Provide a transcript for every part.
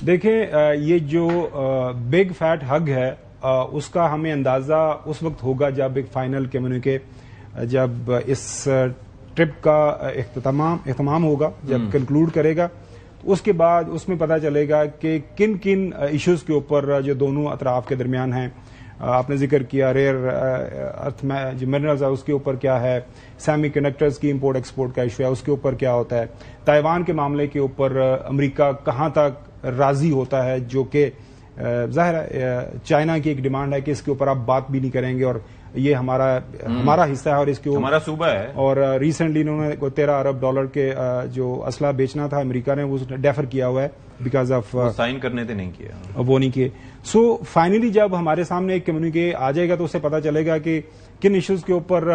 دیکھیں یہ جو بگ فیٹ ہگ ہے اس کا ہمیں اندازہ اس وقت ہوگا جب ایک فائنل کمیونیکے جب اس ٹرپ کا اختتام ہوگا، جب کنکلوڈ کرے گا، اس کے بعد اس میں پتہ چلے گا کہ کن کن ایشوز کے اوپر جو دونوں اطراف کے درمیان ہیں. آپ نے ذکر کیا ریئر ارتھ میں جو منرلز ہے اس کے اوپر کیا ہے، سیمی کنڈکٹرز کی امپورٹ ایکسپورٹ کا ایشو ہے اس کے اوپر کیا ہوتا ہے، تائیوان کے معاملے کے اوپر امریکہ کہاں تک راضی ہوتا ہے، جو کہ ظاہر ہے چائنا کی ایک ڈیمانڈ ہے کہ اس کے اوپر آپ بات بھی نہیں کریں گے اور یہ ہمارا حصہ ہے اور اس کے ہمارا صوبہ ہے. اور ریسنٹلی انہوں نے $13 ارب کے جو اسلحہ بیچنا تھا امریکہ نے وہ ڈیفر کیا ہوا ہے بیکاز آف سائن کرنے تھے نہیں کیا، وہ نہیں کیے. سو فائنلی جب ہمارے سامنے ایک کمیونیکے آ جائے گا تو اس سے پتا چلے گا کہ کن ایشوز کے اوپر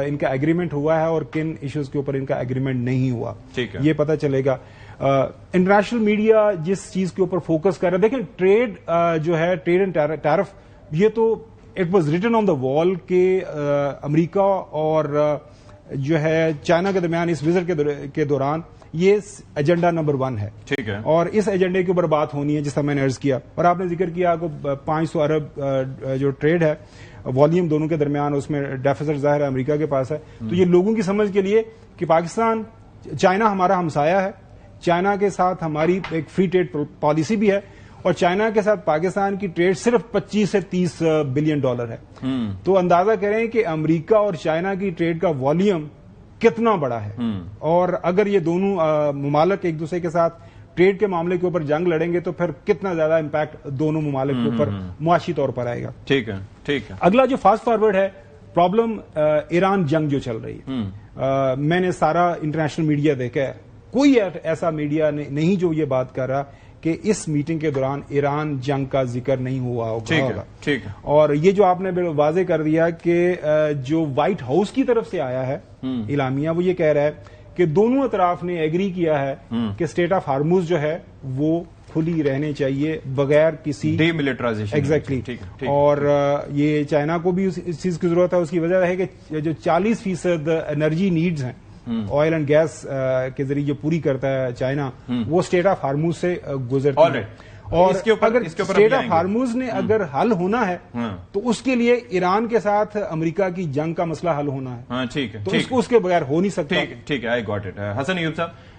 ان کا ایگریمنٹ ہوا ہے اور کن ایشوز کے اوپر ان کا ایگریمنٹ نہیں ہوا، یہ پتا چلے گا. انٹرنیشنل میڈیا جس چیز کے اوپر فوکس کر رہا ہے، دیکھیں ٹریڈ جو ہے ٹریڈ اینڈ ٹیرف، یہ تو اٹ واز ریٹن آن دا وال کہ امریکہ اور جو ہے چائنا کے درمیان اس وزٹ کے دوران یہ ایجنڈا نمبر 1 ہے. ٹھیک ہے، اور اس ایجنڈے کے اوپر بات ہونی ہے جس طرح میں نے عرض کیا. اور آپ نے ذکر کیا کہ 500 ارب جو ٹریڈ ہے والیوم دونوں کے درمیان، اس میں ڈیفیسٹ ظاہر ہے امریکہ کے پاس ہے. تو یہ لوگوں کی سمجھ کے لیے کہ پاکستان چائنا ہمارا ہمسایہ ہے، چائنا کے ساتھ ہماری ایک فری ٹریڈ پالیسی بھی ہے اور چائنا کے ساتھ پاکستان کی ٹریڈ صرف 25 سے 30 بلین ڈالر ہے. تو اندازہ کریں کہ امریکہ اور چائنا کی ٹریڈ کا والیوم کتنا بڑا ہے، اور اگر یہ دونوں ممالک ایک دوسرے کے ساتھ ٹریڈ کے معاملے کے اوپر جنگ لڑیں گے تو پھر کتنا زیادہ امپیکٹ دونوں ممالک کے اوپر معاشی طور پر آئے گا. ٹھیک ہے، ٹھیک ہے. اگلا جو فاسٹ فارورڈ ہے پرابلم ایران جنگ جو چل رہی ہے. میں نے سارا انٹرنیشنل میڈیا دیکھا ہے، کوئی ایسا میڈیا نہیں جو یہ بات کر رہا کہ اس میٹنگ کے دوران ایران جنگ کا ذکر نہیں ہوا ہوگا. ٹھیک ہے. اور یہ جو آپ نے واضح کر دیا کہ جو وائٹ ہاؤس کی طرف سے آیا ہے اعلامیہ، وہ یہ کہہ رہا ہے کہ دونوں اطراف نے ایگری کیا ہے کہ اسٹریٹ آف ہارموز جو ہے وہ کھلی رہنے چاہیے بغیر کسی ڈی ملٹرائزیشن. ایگزیکٹلی. اور یہ چائنا کو بھی اس چیز کی ضرورت ہے. اس کی وجہ ہے کہ جو 40% انرجی نیڈز ہیں آئل اینڈ گیس کے ذریعے جو پوری کرتا ہے چائنا، وہ اسٹریٹ آف ہارموز سے گزرتی ہے. اور اگر اسٹریٹ آف ہارموز نے اگر حل ہونا ہے تو اس کے لیے ایران کے ساتھ امریکہ کی جنگ کا مسئلہ حل ہونا ہے. ٹھیک ہے، تو اس کے بغیر ہو نہیں سکتا. ٹھیک ہے، آئی گاٹ اٹ. حسن ایوب صاحب،